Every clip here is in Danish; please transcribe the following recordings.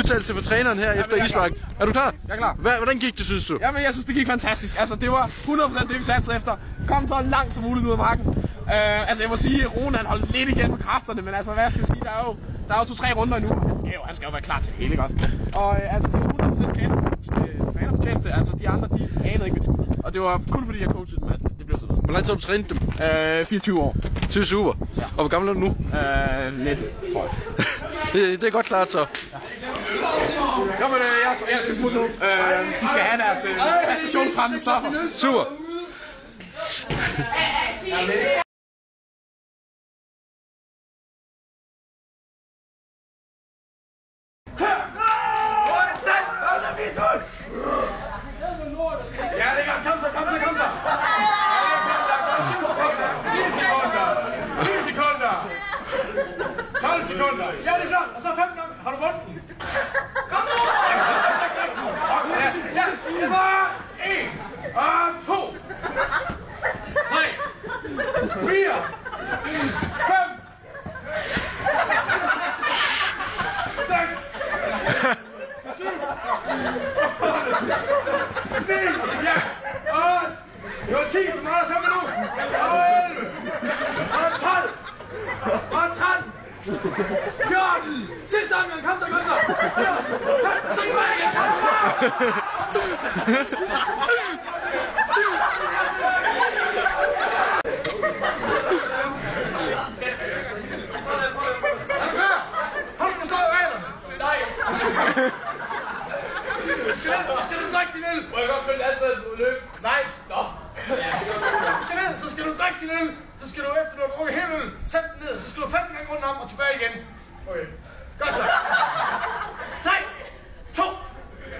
Udtalelse for træneren her efter ispark. Er du klar? Jeg er klar. Hvordan gik det, synes du? Jamen, jeg synes, det gik fantastisk. Altså, det var 100% det, vi satte efter. Kom så langt som muligt ud af marken. Altså, jeg må sige, at Rune han holdt lidt igen på kræfterne, men altså, hvad skal vi sige? Der er jo 2-3 runder endnu. Han skal jo være klar til det hele, ikke også? Og altså, det var 100% trænerfortjeneste. Altså, de andre, de anede ikke, hvad de skulle. Og det var kun fordi, jeg coachede dem, at det blev sådan. Hvor lang tid har du trænet dem? 24 år. 20 super. Ja. Og hvor gammel er du nu? 19, tror jeg. det er godt klart så. Ja. Nå, men jeg skal smutte nu. De skal have deres præstationsfremmende stoffer. Super. Ja, det er godt. Kom så. 10 sekunder. 12 sekunder. Ja, det er klart. Og så 5 gange. Har du vundet den? Kom nu! Ja, det var 1, og 2, 3, 4, 5, 6, 7, 9, ja, og det var 10, du mangler 5 minutter, og 11, og 12, og 13, 14, sidste omgang, kom så, 14, 15, så tilbage igen, kom så! Skal du drikke din øl? Må jeg godt følge afsted ud løb? Nej. Nå. Så skal du drikke din øl. Så skal du efter du har drukket hele øl. Sæt den ned. Så skal du 15 gange rundt om og tilbage igen. Okay. Godt så. 3, 2,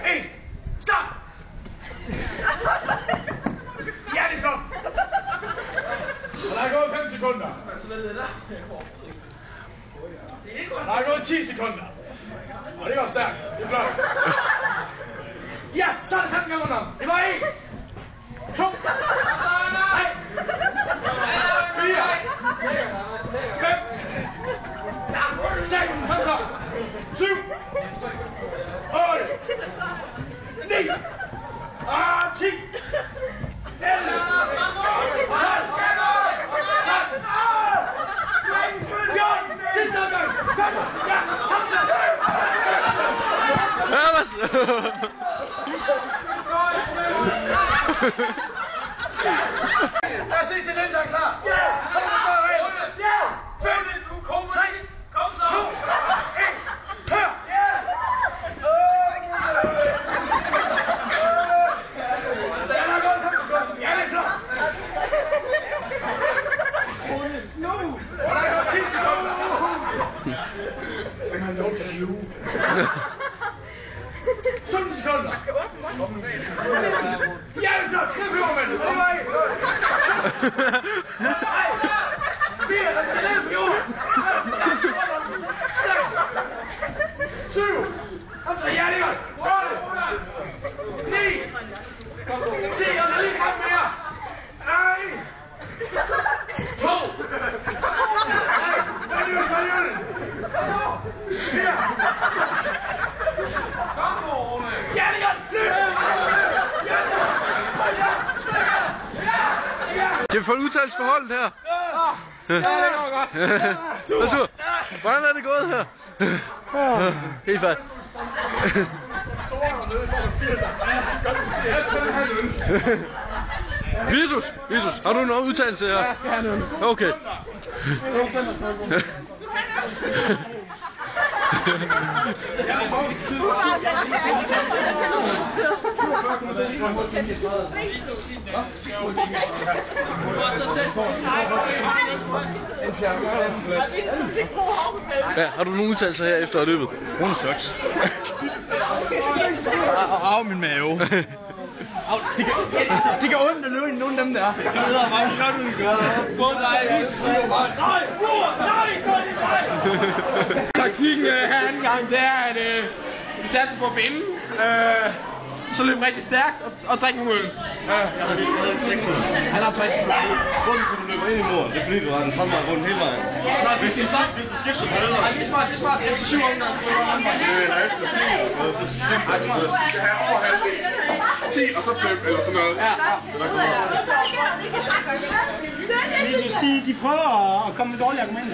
1. Stop! Ja, det er flot. Og der er gået 5 sekunder. Der er gået 10 sekunder. Og det går stærkt. Det er flot. Ja, så er det 15 gange rundt om. Det var 1, 2, 3, 4, 5, 6, kom så, 7, 8, 9, og 10, 11, 12, 13, 14, sidste omgang, 5, ja, kom så. Lad os se til den, så er klar. Kom så, ja. 5, 3, 2, 1, kør. Ja, der er gået 5 sekunder. Ja, det er flot. Og der er gået 10 sekunder. Så man lov til at luge. 17 sekunder. Ja, det er flot. Det er flot, mand. Det var 1. 4, der skal ned på jorden. 6, 7. Kom så, ja, det er godt. 8, 9, 10, og så lige kom mere. 1, 2. Godt hjul. 4. Ja, det er godt. Kan vi få en udtalelse for holdet her? Ja, det går godt. Super. Hvordan er det gået her? Helt færdigt. Visus, har du noget udtalelse her? Ja, jeg skal have noget. Okay. Ja, har du nogen udtalelser her efter løbet? Rune sucks. Af min mave. De kan ondt at løbe i nogle af dem der. Så videre bare flot ud, gør. Både dig, Taktikken her anden gang, det er, at vi satte på at binde. så løb rigtig stærkt og drik nogle øl. Jeg har lige tænkt mig. Han har trænet. Grunden til, at du løber ind i mål, det er fordi, du har den samme vej rundt hele vejen. Hvis du skifter på øl, nej, det er smart. Efter 7 omgange, så løber han vej. eller efter 10 eller sådan noget, så skifter du på øl. Du skal have over halvdelen. 10 og så 5 eller sådan noget. Ja. Det vil sige, de prøver at komme med dårlige argumenter.